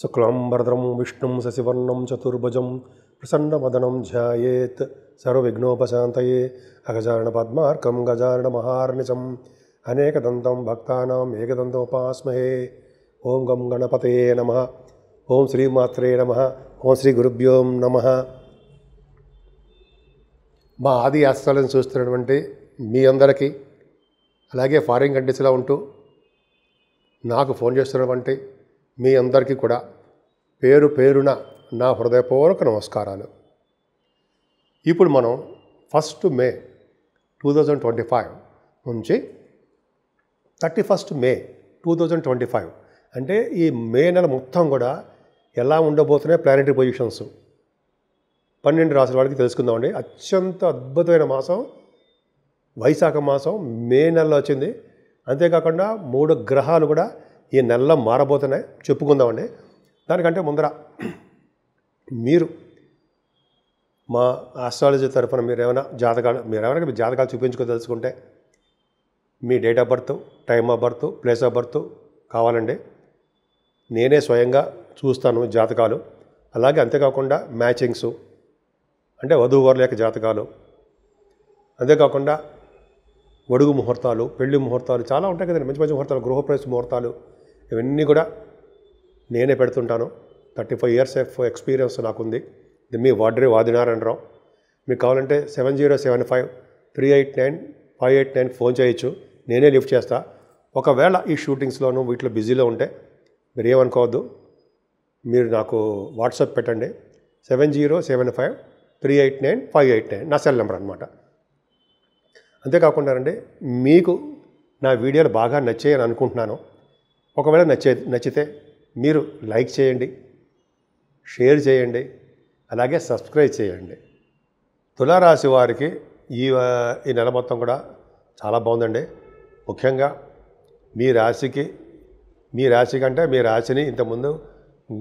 శుక్లాంబరధరం విష్ణుం శశివర్ణం చతుర్భుజం ప్రసన్నవదనం ధ్యాయేత్ సర్వవిఘ్నోపశాంతయే అగజానన పద్మార్కం గజానన మహార్నిశం అనేకదంతం భక్తానాం ఏకదంతోపాస్మహే. ఓం గం గణపతయే నమః. ఓం శ్రీమాత్రే నమః. ఓం శ్రీ గురుభ్యో నమః. మా ఆది ఆస్ట్రాలను చూస్తున్నటువంటి మీ అందరికీ, అలాగే ఫారిన్ కంట్రీస్లో ఉంటూ నాకు ఫోన్ చేస్తున్నటువంటి మీ అందరికీ కూడా పేరు పేరున నా హృదయపూర్వక నమస్కారాలు. ఇప్పుడు మనం 1 మే 2025 నుంచి 31 మే 2025 అంటే ఈ మే నెల మొత్తం కూడా ఎలా ఉండబోతున్నాయి ప్లానెటరీ పొజిషన్స్ 12 రాసుల వాళ్ళకి తెలుసుకుందామండి. అత్యంత అద్భుతమైన మాసం వైశాఖ మాసం మే నెలలో వచ్చింది. అంతేకాకుండా 3 గ్రహాలు కూడా ఈ నెలలో మారబోతున్నాయి, చెప్పుకుందామండి. దానికంటే ముందర మీరు మా ఆస్ట్రాలజీ తరఫున మీరు ఏమైనా జాతకాలు చూపించుకోదలుచుకుంటే మీ date of birth, time of birth, place of birth కావాలండి. నేనే స్వయంగా చూస్తాను జాతకాలు. అలాగే అంతేకాకుండా మ్యాచింగ్స్ అంటే వధూవరుల యొక్క జాతకాలు, అంతేకాకుండా ఒడుగు ముహూర్తాలు, పెళ్లి ముహూర్తాలు చాలా ఉంటాయి కదండి, మంచి మంచి ముహూర్తాలు, గృహప్రవేశ ముహూర్తాలు, ఇవన్నీ కూడా నేనే పెడుతుంటాను. 35 years ఆఫ్ ఎక్స్పీరియన్స్ నాకుంది. ఇది మీ వాదినారాయణరావు. మీకు కావాలంటే 7075389589 ఫోన్ చేయొచ్చు, నేనే లిఫ్ట్ చేస్తా. ఒకవేళ ఈ షూటింగ్స్లోనూ వీటిలో బిజీలో ఉంటే మీరు ఏమనుకోవద్దు, మీరు నాకు వాట్సాప్ పెట్టండి. 7075389589 నా సెల్ నెంబర్ అనమాట. అంతేకాకుండా అండి, మీకు నా వీడియోలు బాగా నచ్చాయని అనుకుంటున్నాను. ఒకవేళ నచ్చితే మీరు లైక్ చేయండి, షేర్ చేయండి, అలాగే సబ్స్క్రైబ్ చేయండి. తులారాశి వారికి ఈ నెల మొత్తం కూడా చాలా బాగుందండి. ముఖ్యంగా మీ రాశి కంటే మీ రాశిని ఇంతకుముందు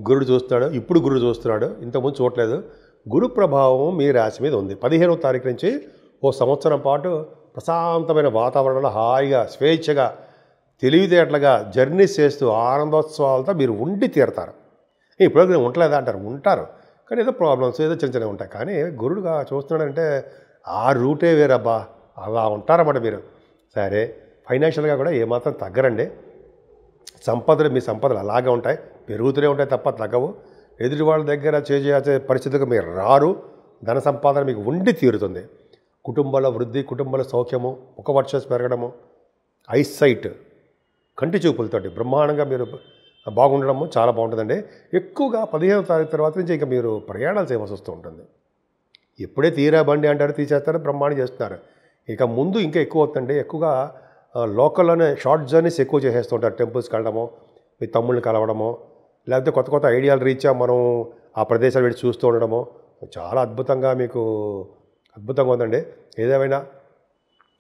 గురుడు చూస్తున్నాడు, ఇప్పుడు గురుడు చూస్తున్నాడు, ఇంతకుముందు చూడలేదు. గురు ప్రభావం మీ రాశి మీద ఉంది. 15వ తారీఖు నుంచి ఓ సంవత్సరం పాటు ప్రశాంతమైన వాతావరణంలో హాయిగా స్వేచ్ఛగా తెలివితేటలుగా జర్నీస్ చేస్తూ ఆనందోత్సవాలతో మీరు ఉండి తీరుతారు. ఇప్పుడు నేను ఉండలేదా అంటారు, ఉంటారు, కానీ ఏదో ప్రాబ్లమ్స్ ఏదో చిన్న చిన్నవి ఉంటాయి. కానీ గురుడుగా చూస్తున్నాడంటే ఆ రూటే వేరబ్బా, అలా ఉంటారన్నమాట మీరు. సరే, ఫైనాన్షియల్గా కూడా ఏమాత్రం తగ్గరండి. మీ సంపదలు అలాగే ఉంటాయి, పెరుగుతూనే ఉంటాయి తప్ప తగ్గవు. ఎదుటి వాళ్ళ దగ్గర చేసే పరిస్థితికి మీరు రారు. ధన సంపాదన మీకు ఉండి తీరుతుంది. కుటుంబాల వృద్ధి, కుటుంబాల సౌఖ్యము, ఒక వర్షస్ పెరగడము, ఐసైట్ కంటి చూపులతోటి బ్రహ్మాండంగా మీరు బాగుండడము చాలా బాగుంటుందండి. ఎక్కువగా 15వ తారీఖు తర్వాత నుంచి ఇంకా మీరు ప్రయాణాలు చేయవలసి వస్తూ ఉంటుంది. ఎప్పుడే తీరా బండి అంటారు, తీసేస్తారు, బ్రహ్మాండం చేస్తున్నారు. ఇక ముందు ఇంకా ఎక్కువ అవుతుందండి. ఎక్కువగా లోకల్లోనే షార్ట్ జర్నీస్ ఎక్కువ చేసేస్తూ ఉంటారు. టెంపుల్స్కి వెళ్ళడము, మీ తమ్ముళ్ళని కలవడము, లేకపోతే కొత్త కొత్త ఐడియాలు రీచ్ మనం ఆ ప్రదేశాలు వెళ్ళి చూస్తూ ఉండడము చాలా అద్భుతంగా ఉందండి. ఏదేమైనా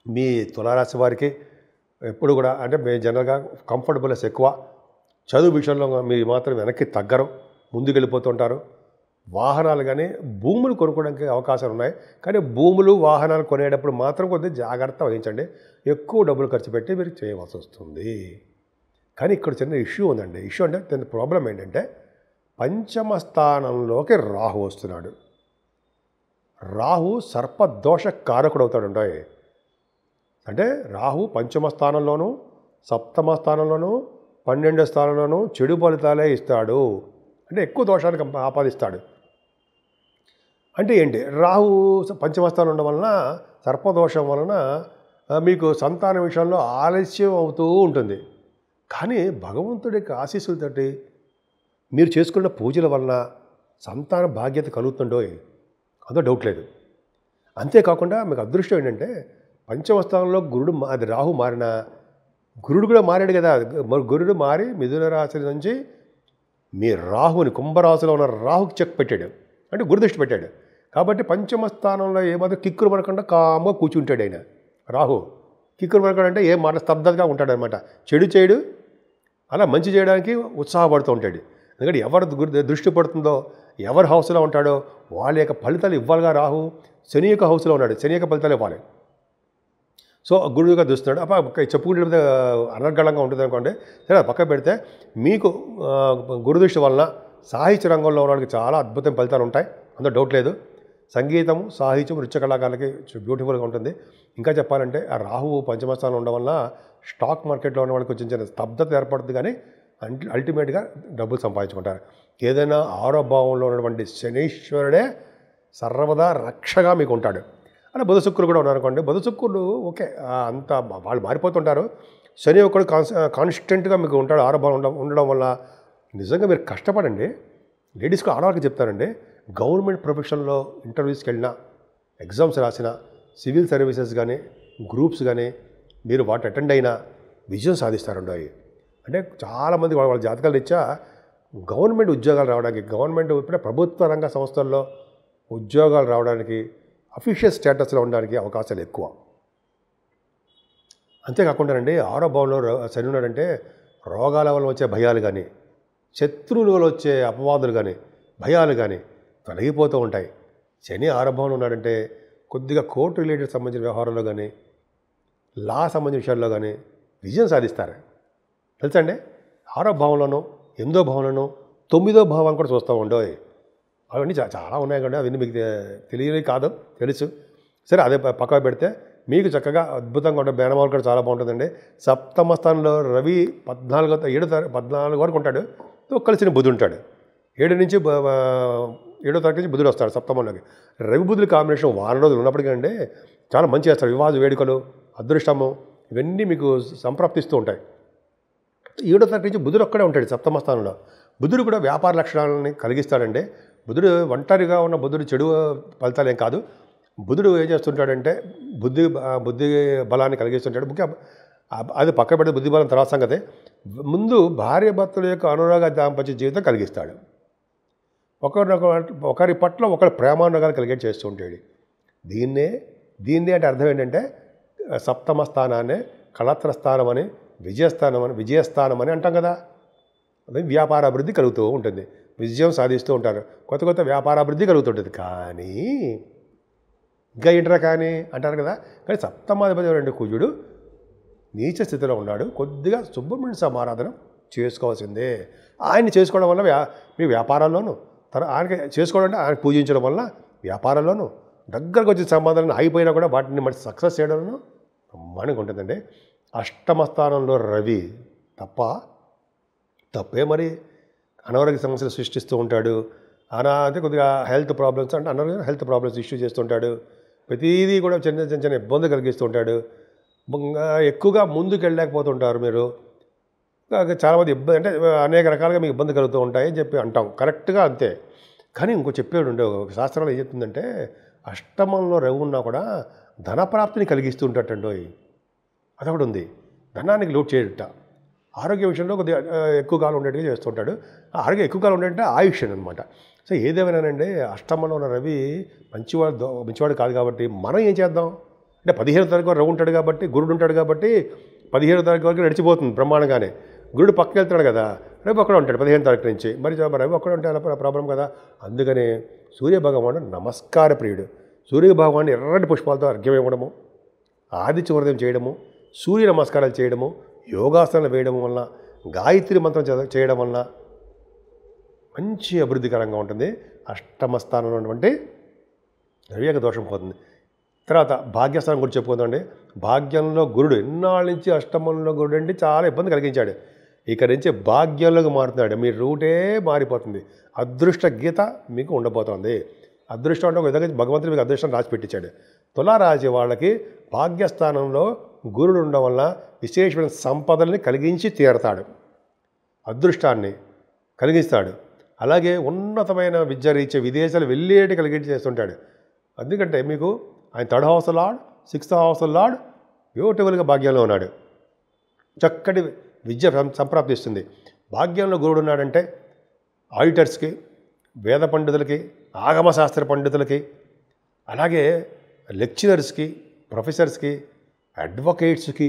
మీ తులారాశి వారికి ఎప్పుడు కూడా అంటే మీ జనరల్గా కంఫర్టబుల్నెస్ ఎక్కువ. చదువు విషయంలో మీరు మాత్రం వెనక్కి తగ్గరు, ముందుకు వెళ్ళిపోతుంటారు. వాహనాలు కానీ భూములు కొనుక్కోవడానికి అవకాశాలు ఉన్నాయి. కానీ భూములు వాహనాలు కొనేటప్పుడు మాత్రం కొద్దిగా జాగ్రత్త వహించండి. ఎక్కువ డబ్బులు ఖర్చు పెట్టి మీరు చేయవలసి వస్తుంది. కానీ ఇక్కడ చిన్న ఇష్యూ ఉందండి. ఇష్యూ అంటే దాని ప్రాబ్లం ఏంటంటే పంచమ స్థానంలోకి రాహు వస్తున్నాడు. రాహు సర్పదోష కారకుడు అవుతాడు. అంటే రాహు పంచమ స్థానంలోనూ, సప్తమ స్థానంలోనూ, 12వ స్థానంలోనూ చెడు ఫలితాలే ఇస్తాడు. అంటే ఎక్కువ దోషానికి ఆపాదిస్తాడు. అంటే ఏంటి, రాహు పంచమ స్థానం ఉండడం వలన, సర్పదోషం వలన మీకు సంతాన విషయంలో ఆలస్యం అవుతూ ఉంటుంది. కానీ భగవంతుడి యొక్క ఆశీస్సులతోటి మీరు చేసుకున్న పూజల వలన సంతాన భాగ్యత కలుగుతుండో అదో డౌట్ లేదు. అంతేకాకుండా మీకు అదృష్టం ఏంటంటే పంచమ స్థానంలో అది రాహు మారిన, గురుడు కూడా మారాడు కదా. గురుడు మారి మిథున రాశి నుంచి మీ రాహుని, కుంభరాశిలో ఉన్న రాహుకి చెక్ పెట్టాడు, అంటే గురుదృష్టి పెట్టాడు. కాబట్టి పంచమ స్థానంలో ఏమాత్రం కిక్కురు పడకుండా కామ్గా కూర్చుంటాడు ఆయన. రాహు కిక్కురు పడకుండా అంటే ఏం మాట స్తబ్దతగా ఉంటాడు అనమాట. చెడు చేయడు, అలా మంచి చేయడానికి ఉత్సాహపడుతూ ఉంటాడు. ఎందుకంటే ఎవరు దృష్టి పడుతుందో, ఎవరి హౌస్లో ఉంటాడో వాళ్ళ యొక్క ఫలితాలు ఇవ్వాలిగా. రాహు శని యొక్క హౌస్లో ఉన్నాడు, శని యొక్క ఫలితాలు ఇవ్వాలి. సో గురువుగా చూస్తున్నాడు. చెప్పుకుంటే అనర్గళంగా ఉంటుంది అనుకోండి. సరే పక్క పెడితే మీకు గురుదృష్టి వలన సాహిత్య రంగంలో ఉన్న వాళ్ళకి చాలా అద్భుతమైన ఫలితాలు ఉంటాయి, అందులో డౌట్ లేదు. సంగీతం, సాహిత్యం, నృత్య కళాకారులకి బ్యూటిఫుల్గా ఉంటుంది. ఇంకా చెప్పాలంటే ఆ రాహువు పంచమస్థానంలో ఉండడం వల్ల స్టాక్ మార్కెట్లో ఉన్న వాళ్ళకి కొంచెం చిన్న స్తబ్దత ఏర్పడుతుంది, కానీ అల్టిమేట్గా డబ్బులు సంపాదించుకుంటారు. ఏదైనా ఆరో భావంలో ఉన్నటువంటి శనీశ్వరుడే సర్వదా రక్షగా మీకు ఉంటాడు. అలా బుధ శుక్రులు కూడా ఉన్నారనుకోండి, బుధ శుక్రులు ఓకే అంతా వాళ్ళు మారిపోతుంటారు. శని ఒకడు కాన్స్టెంట్గా మీకు ఉంటాడు ఆరో భావం ఉండడం వల్ల నిజంగా మీరు కష్టపడండి. లేడీస్కి ఆడవాళ్ళకి చెప్తారండి, గవర్నమెంట్ ప్రొఫెషన్లో ఇంటర్వ్యూస్కి వెళ్ళినా, ఎగ్జామ్స్ రాసిన, సివిల్ సర్వీసెస్ కానీ గ్రూప్స్ కానీ మీరు వాటి అటెండ్ అయినా విజయం సాధిస్తారండి. అవి అంటే చాలామంది వాళ్ళ జాతకాలు ఇచ్చా గవర్నమెంట్ ఉద్యోగాలు రావడానికి, గవర్నమెంట్ ఇప్పుడే ప్రభుత్వ రంగ సంస్థల్లో ఉద్యోగాలు రావడానికి, అఫీషియల్ స్టేటస్లో ఉండడానికి అవకాశాలు ఎక్కువ. అంతేకాకుండానండి ఆరో భావంలో శని ఉన్నాడంటే రోగాల వల్ల వచ్చే భయాలు కానీ, శత్రువుల వల్ల వచ్చే అపవాదులు కానీ, భయాలు కానీ తొలగిపోతూ ఉంటాయి. శని ఆరో భావంలో ఉన్నాడంటే కొద్దిగా కోర్టు రిలేటెడ్ సంబంధించిన వ్యవహారాల్లో కానీ, లా సంబంధించిన విషయాల్లో కానీ విజయం సాధిస్తారు. తెలుసండి, ఆరో భావంలోనూ, 8వ భావంలోనూ, 9వ భావం కూడా చూస్తూ ఉండవు. అవన్నీ చాలా ఉన్నాయి కండి, అవన్నీ మీకు తెలియని కాదు, తెలుసు. సరే, అదే పక్కన పెడితే మీకు చక్కగా అద్భుతంగా ఉంటే బేనమాలు కూడా చాలా బాగుంటుందండి. సప్తమ స్థానంలో రవి 14 వరకు ఉంటాడు, కలిసిన బుధుడు ఉంటాడు. 7వ తారీఖు నుంచి బుధుడు వస్తాడు సప్తమంలోకి. రవి బుధుల కాంబినేషన్ వారం రోజులు ఉన్నప్పటికీ అండి చాలా మంచి చేస్తారు. వివాహ వేడుకలు, అదృష్టము ఇవన్నీ మీకు సంప్రాప్తిస్తూ ఉంటాయి. 7వ తారీఖు నుంచి బుధుడు ఒక్కడే ఉంటాడు సప్తమ స్థానంలో. బుధుడు కూడా వ్యాపార లక్షణాలని కలిగిస్తాడండి. బుధుడు ఒంటరిగా ఉన్న బుధుడు చెడు ఫలితాలు ఏం కాదు. బుధుడు ఏం చేస్తుంటాడంటే బుద్ధి బలాన్ని కలిగిస్తుంటాడు. ముఖ్య అది పక్క పెడితే బుద్ధి బలం తర్వాత సంగతే. ముందు భార్య భర్తల యొక్క అనురాగ దాంపత్య జీవితం కలిగిస్తాడు. ఒకరి పట్ల ఒకరి ప్రేమానురాగాలు కలిగేట్ చేస్తూ ఉంటాడు. దీన్నే అంటే అర్థం ఏంటంటే సప్తమ స్థానాన్ని కళత్ర స్థానం అని, విజయస్థానం అని అంటాం కదా. అది వ్యాపార అభివృద్ధి కలుగుతూ ఉంటుంది, విజయం సాధిస్తూ ఉంటారు, కొత్త వ్యాపార అభివృద్ధి కలుగుతుంటుంది. కానీ ఇంకా ఏంటరా కానీ అంటారు కదా. కానీ సప్తమాధిపతి రెండు కుజుడు నీచ స్థితిలో ఉన్నాడు. కొద్దిగా సుబ్రహ్మణ్య సమారాధన చేసుకోవాల్సిందే. ఆయన్ని చేసుకోవడం వల్ల మీ వ్యాపారాల్లోనూ, ఆయనకి చేసుకోవడం అంటే ఆయన పూజించడం వల్ల వ్యాపారాల్లోనూ, దగ్గరకు వచ్చిన సంబంధాలను అయిపోయినా కూడా వాటిని మరి సక్సెస్ చేయడంలో బ్రహ్మాండంగా ఉంటుందండి. అష్టమ స్థానంలో రవి తప్పే మరి అనారోగ్య సమస్యలు సృష్టిస్తూ ఉంటాడు. అంటే కొద్దిగా హెల్త్ ప్రాబ్లమ్స్ అంటే అనారోగ్య హెల్త్ ప్రాబ్లమ్స్ ఇష్యూ చేస్తుంటాడు. ప్రతిదీ కూడా చిన్న ఇబ్బంది కలిగిస్తూ ఉంటాడు. ఎక్కువగా ముందుకు వెళ్ళలేకపోతుంటారు మీరు. చాలామంది ఇబ్బంది అంటే అనేక రకాలుగా మీకు ఇబ్బంది కలుగుతూ ఉంటాయి అని చెప్పి అంటాం, కరెక్ట్గా అంతే. కానీ ఇంకో చెప్పేవాడు ఉండే ఒక శాస్త్రంలో ఏం చెప్తుందంటే అష్టమంలో రవి ఉన్నా కూడా ధనప్రాప్తిని కలిగిస్తూ ఉంటాటండో. అదొకటి ఉంది, ధనానికి లోటు చేయట. ఆరోగ్య విషయంలో కొద్దిగా ఎక్కువ కాలం ఉండేట్టుగా చేస్తుంటాడు. ఆరోగ్యం ఎక్కువ కాలం ఉండేటంటే ఆయుష్ అనమాట. సో ఏదేమైనానండి అష్టమంలో ఉన్న రవి మంచివాడు కాదు కాబట్టి మనం ఏం చేద్దాం అంటే 15వ తారీఖు వరకు రవి ఉంటాడు కాబట్టి, గురుడు ఉంటాడు కాబట్టి 15వ తారీఖు వరకు నడిచిపోతుంది బ్రహ్మాండంగానే. గురుడు పక్కకి వెళ్తున్నాడు కదా, రవి ఒక్కడే ఉంటాడు 15వ తారీఖు నుంచి. మరి రవి ఒక్కడే ఉంటే అలా ప్రాబ్లం కదా. అందుకని సూర్యభగవానుడు నమస్కార ప్రియుడు. సూర్యభగవాను ఎర్రటి పుష్పాలతో అర్ఘ్యం ఇవ్వడము, ఆదిత్య హృదయం చేయడము, సూర్య నమస్కారాలు చేయడము, యోగాసనాలు వేయడం వల్ల, గాయత్రి మంత్రం చేయడం వల్ల మంచి అభివృద్ధికరంగా ఉంటుంది. అష్టమ స్థానంలో ఉన్నటువంటి రవి యొక్క దోషం పోతుంది. తర్వాత భాగ్యస్థానం గురించి చెప్పుకుందామండి. భాగ్యంలో గురుడు ఎన్నాళ్ళ నుంచి అష్టమంలో గురుడు అంటే చాలా ఇబ్బంది కలిగించాడు. ఇక నుంచి భాగ్యంలోకి మారుతున్నాడు. మీ రూటే మారిపోతుంది. అదృష్ట గీత మీకు ఉండబోతోంది. అదృష్టం అంటే ఒక విధంగా భగవంతుడు మీకు అదృష్టం రాసి పెట్టించాడు. తులారాశి వాళ్ళకి భాగ్యస్థానంలో గురుడు ఉండడం వల్ల విశేషమైన సంపదల్ని కలిగించి తీరతాడు, అదృష్టాన్ని కలిగిస్తాడు. అలాగే ఉన్నతమైన విద్య రీత్యా విదేశాలు వెళ్ళేటి కలిగించి చేస్తుంటాడు. ఎందుకంటే మీకు ఆయన 3rd house lord, 6th house lord బ్యూటిఫుల్గా భాగ్యంలో ఉన్నాడు. చక్కటి విద్య సంప్రాప్తిస్తుంది. భాగ్యంలో గురుడు ఉన్నాడంటే ఆడిటర్స్కి, వేద పండితులకి, ఆగమశాస్త్ర పండితులకి, అలాగే లెక్చరర్స్కి, ప్రొఫెసర్స్కి, అడ్వకేట్స్కి,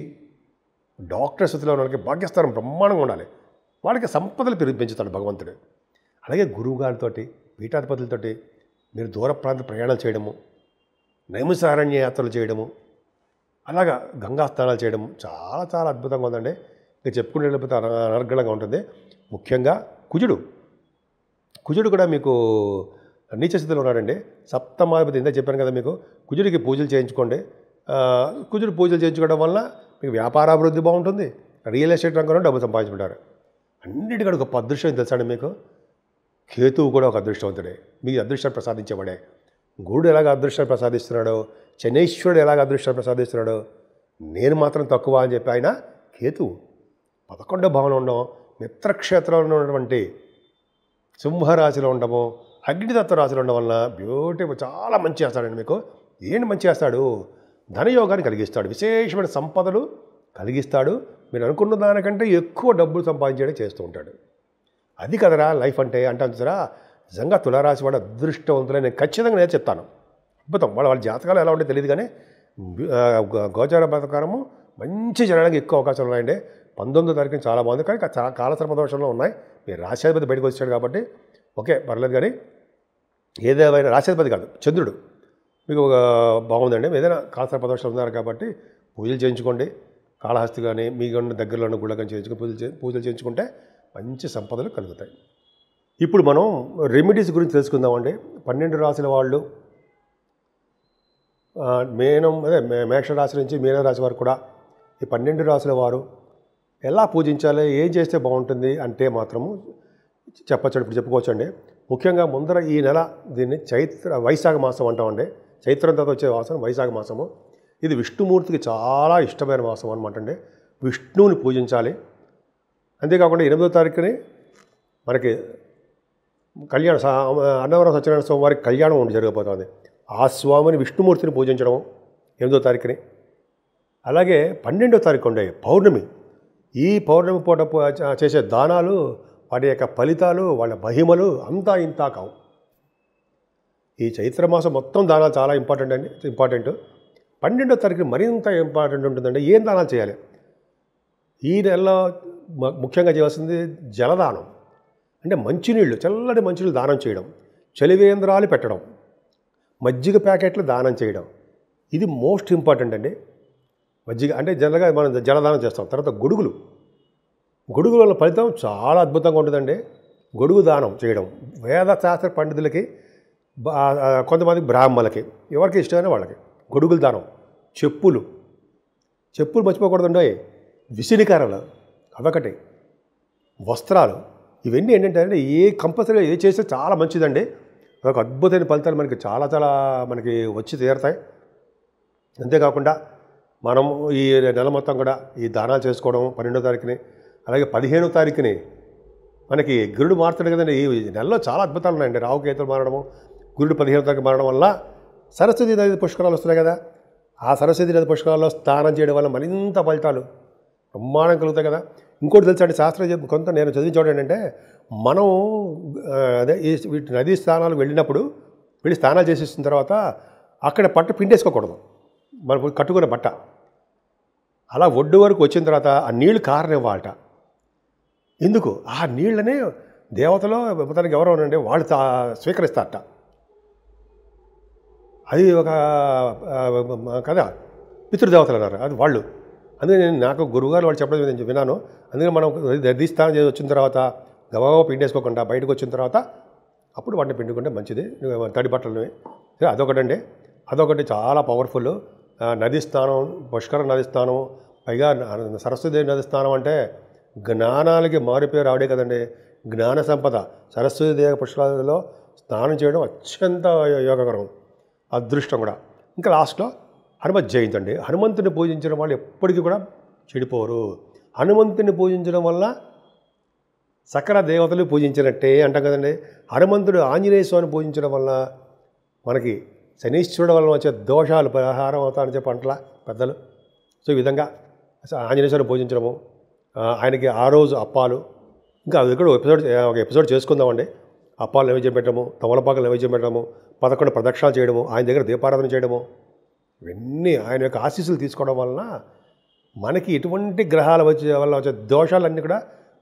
డాక్టర్స్ ఉన్న వాళ్ళకి భాగ్యస్థానం బ్రహ్మాండంగా ఉండాలి. వాళ్ళకి సంపదలు పెంచుతాడు భగవంతుడు. అలాగే గురువుగారితోటి, పీఠాధిపతులతోటి మీరు దూర ప్రాంత ప్రయాణాలు చేయడము, నైమిసారణ్య యాత్రలు చేయడము, అలాగా గంగా స్నానాలు చేయడము చాలా చాలా అద్భుతంగా ఉందండి. ఇక చెప్పుకుంటే వెళ్ళిపోతే అనర్గళంగా ఉంటుంది. ముఖ్యంగా కుజుడు కుజుడు కూడా మీకు నీచ స్థితిలో ఉన్నాడండి. సప్తమాధిపతి ఇందా చెప్పాను కదా మీకు. కుజుడికి పూజలు చేయించుకోండి. కుజుడు పూజలు చేయించుకోవడం వల్ల మీకు వ్యాపారాభివృద్ధి బాగుంటుంది. రియల్ ఎస్టేట్ రంగంలో డబ్బు సంపాదించుకుంటారు. అన్నిటికీ గొప్ప అదృష్టం తెలుసాండి మీకు. కేతువు కూడా ఒక అదృష్టవంతుడే, మీకు అదృష్టాన్ని ప్రసాదించేవాడే. గురుడు ఎలాగ అదృష్టాన్ని ప్రసాదిస్తున్నాడో, శనైశ్వరుడు ఎలాగ అదృష్టాన్ని ప్రసాదిస్తున్నాడో, నేను మాత్రం తక్కువ అని చెప్పి ఆయన కేతువు 11వ భావంలో ఉండడం, మిత్రక్షేత్రంలో ఉన్నటువంటి సింహరాశిలో ఉండము, అగ్నితత్వ రాశిలో ఉండడం వలన బ్యూటిఫుల్ చాలా మంచి చేస్తాడండి మీకు. ఏంటి మంచి చేస్తాడు? ధనయోగాన్ని కలిగిస్తాడు, విశేషమైన సంపదలు కలిగిస్తాడు. మీరు అనుకున్న దానికంటే ఎక్కువ డబ్బులు సంపాదించడం చేస్తూ ఉంటాడు. అది కదరా లైఫ్ అంటే చూసారా. నిజంగా తులారాశి వాడు అదృష్టవంతులే నేను ఖచ్చితంగా నేను చెప్తాను. అద్భుతం. వాళ్ళ జాతకాలు ఎలా ఉంటే తెలియదు కానీ గోచార ప్రకారము మంచి జరగడానికి ఎక్కువ అవకాశాలు ఉన్నాయండి. 19వ తారీఖున చాలా బాగుంది, కానీ కాలసర్ప దోషంలో ఉన్నాయి. మీరు రాశ్యాధిపతి బయటకు వచ్చాడు కాబట్టి ఓకే పర్లేదు. కానీ ఏదేమైనా రాశ్యాధిపతి కాదు, చంద్రుడు మీకు బాగుందండి. ఏదైనా కాలసర్ప దోషాలు ఉన్నారు కాబట్టి పూజలు చేయించుకోండి. కాళహస్తి కానీ మీకు ఉన్న దగ్గరలో ఉన్న గుళ్ళ కానీ చేయించుకొని పూజలు చేయించుకుంటే మంచి సంపదలు కలుగుతాయి. ఇప్పుడు మనం రెమెడీస్ గురించి తెలుసుకుందామండి. 12 రాశుల వాళ్ళు మేషరాశి నుంచి మీనరాశి వారు కూడా ఈ 12 రాశుల వారు ఎలా పూజించాలి, ఏం చేస్తే బాగుంటుంది అంటే మాత్రము చెప్పచ్చు. ఇప్పుడు చెప్పుకోవచ్చండి. ముఖ్యంగా ముందర ఈ నెల దీన్ని వైశాఖ మాసం అంటామండి. చైత్రం తర్వాత వచ్చే మాసం వైశాఖ మాసము. ఇది విష్ణుమూర్తికి చాలా ఇష్టమైన మాసం అనమాట అండి. విష్ణువుని పూజించాలి. అంతేకాకుండా 8వ తారీఖుని మనకి అన్నవరం సత్యనారాయణ స్వామి వారికి కళ్యాణం ఉండి జరగబోతుంది. ఆ స్వామిని విష్ణుమూర్తిని పూజించడం 8వ తారీఖుని. అలాగే 12వ తారీఖు ఉండే పౌర్ణమి. ఈ పౌర్ణమి పూట చేసే దానాలు, వాటి యొక్క ఫలితాలు, వాళ్ళ మహిమలు అంతా ఇంతా కావు. ఈ చైత్రమాసం మొత్తం దానాలు చాలా ఇంపార్టెంట్. 12వ తారీఖు మరింత ఇంపార్టెంట్ ఉంటుందండి. ఏం దానాలు చేయాలి? ఈ నెలలో ముఖ్యంగా చేయాల్సింది జలదానం. అంటే మంచినీళ్ళు, చల్లటి మంచినీళ్ళు దానం చేయడం, చలివేంద్రాలు పెట్టడం, మజ్జిగ ప్యాకెట్లు దానం చేయడం. ఇది మోస్ట్ ఇంపార్టెంట్ అండి. మజ్జిగ అంటే జనరల్గా మనం జలదానం చేస్తాం. తర్వాత గొడుగుల వల్ల ఫలితం చాలా అద్భుతంగా ఉంటుందండి. గొడుగు దానం చేయడం వేదశాస్త్ర పండితులకి, కొంతమంది బ్రాహ్మణులకి, ఎవరికి ఇష్టమైన వాళ్ళకి గొడుగుల దానం. చెప్పులు మర్చిపోకూడదండి. విసిరికరలు అదొకటి, వస్త్రాలు, ఇవన్నీ ఏంటంటే కంపల్సరీగా ఏ చేస్తే చాలా మంచిదండి. అదొక అద్భుతమైన ఫలితాలు మనకి చాలా మనకి వచ్చి తీరుతాయి. అంతేకాకుండా మనం ఈ నెల మొత్తం కూడా ఈ దానాలు చేసుకోవడం 12వ తారీఖుని, అలాగే 15వ తారీఖుని మనకి గురుడు మారుతాడు కదండి. ఈ నెలలో చాలా అద్భుతాలు ఉన్నాయండి. రాహుకేతులు మారడము, గురుడు 15వ తారీఖు మారడం వల్ల సరస్వతి నది పుష్కరాలు వస్తున్నాయి కదా. ఆ సరస్వతి నది పుష్కరాల్లో స్నానం చేయడం వల్ల మరింత ఫలితాలు బ్రహ్మాండం కలుగుతాయి కదా. ఇంకోటి తెలుసండి, శాస్త్రం కొంత నేను చదివిన చోట ఏంటంటే, మనం వీటి నదీ స్నానాలు వెళ్ళి స్నానాలు చేసేసిన తర్వాత అక్కడ పట్ట పిండేసుకోకూడదు. మనం కట్టుకునే బట్ట అలా ఒడ్డు వరకు వచ్చిన తర్వాత ఆ నీళ్లు కారనివ్వాలట. ఎందుకు? ఆ నీళ్ళనే దేవతలో తనకి ఎవరో ఉండండి వాళ్ళు స్వీకరిస్తారట. అది ఒక కదా పితృదేవతలు అన్నారు అది వాళ్ళు. అందుకని నాకు గురువుగారు వాళ్ళు చెప్పడం నేను విన్నాను. అందుకని మనం నదీ స్నానం చేసి వచ్చిన తర్వాత గబాగా పిండేసుకోకుండా బయటకు వచ్చిన తర్వాత అప్పుడు వాటిని పిండుకుంటే మంచిది, తడి బట్టలని. అదొకటండి. అదొకటి చాలా పవర్ఫుల్. నదీ స్నానం, పుష్కర నదీ స్నానం, పైగా సరస్వతి నదీ స్నానం అంటే జ్ఞానాలకి మారిపోయి రావడే కదండి. జ్ఞాన సంపద సరస్వతి దేవి పుష్కరాలలో స్నానం చేయడం అత్యంత యోగకరం, అదృష్టం కూడా. ఇంకా లాస్ట్లో హనుమత్ జయంతి అండి. హనుమంతుని పూజించడం వాళ్ళు ఎప్పటికీ కూడా చెడిపోరు. హనుమంతుని పూజించడం వల్ల సకల దేవతలు పూజించినట్టే అంటాం కదండి. హనుమంతుడు ఆంజనేయ స్వామిని పూజించడం వల్ల మనకి శనీశ్వరుడు వల్ల వచ్చే దోషాలు పరిహారం అవుతాయని చెప్పి అంటలా పెద్దలు. సో ఈ విధంగా ఆంజనేయ స్వామిని పూజించడము, ఆయనకి ఆ రోజు అప్పాలు, ఇంకా అది కూడా ఒక ఎపిసోడ్ చేసుకుందామండి. అప్పాలు నైవేద్యం పెట్టడము, తమలపాకులు నైవేద్యం పెట్టడము, 11 ప్రదక్షిణాలు చేయడము, ఆయన దగ్గర దీపారాధన చేయడము, ఇవన్నీ ఆయన యొక్క ఆశీస్సులు తీసుకోవడం వలన మనకి ఎటువంటి గ్రహాల వల్ల వచ్చే దోషాలన్నీ కూడా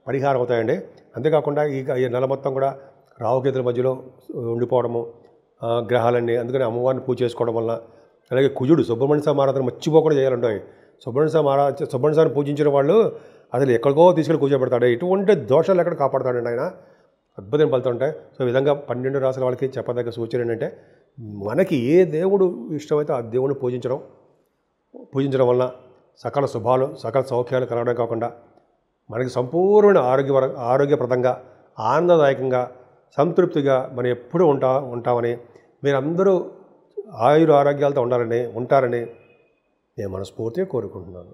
పరిహారం అవుతాయండి. అంతేకాకుండా ఈ నెల మొత్తం కూడా రాహుకేతుల మధ్యలో ఉండిపోవడము గ్రహాలన్నీ, అందుకని అమ్మవారిని పూజ చేసుకోవడం వల్ల. అలాగే కుజుడు సుబ్రహ్మణ్య స్వామి ఆరాధన మర్చిపోకుండా చేయాలంటే, సుబ్రహ్మణ్య స్వామిని పూజించిన వాళ్ళు అసలు ఎక్కడికో తీసుకెళ్ళి కూర్చోబెడతాడు. ఎటువంటి దోషాలు ఎక్కడ కాపాడుతాడండి ఆయన. అద్భుతమైన ఫలితాలు ఉంటాయి. సో ఈ విధంగా 12 రాసుల వాళ్ళకి చెప్పదగ్గ సూచన ఏంటంటే, మనకి ఏ దేవుడు ఇష్టమైతే ఆ దేవుడిని పూజించడం వలన సకల శుభాలు, సకల సౌఖ్యాలు కలగడం కాకుండా మనకి సంపూర్ణ ఆరోగ్యప్రదంగా, ఆనందదాయకంగా, సంతృప్తిగా మనం ఎప్పుడూ ఉంటామని, మీరందరూ ఆయుర ఆరోగ్యాలతో ఉంటారని నేను మనస్ఫూర్తిగా కోరుకుంటున్నాను.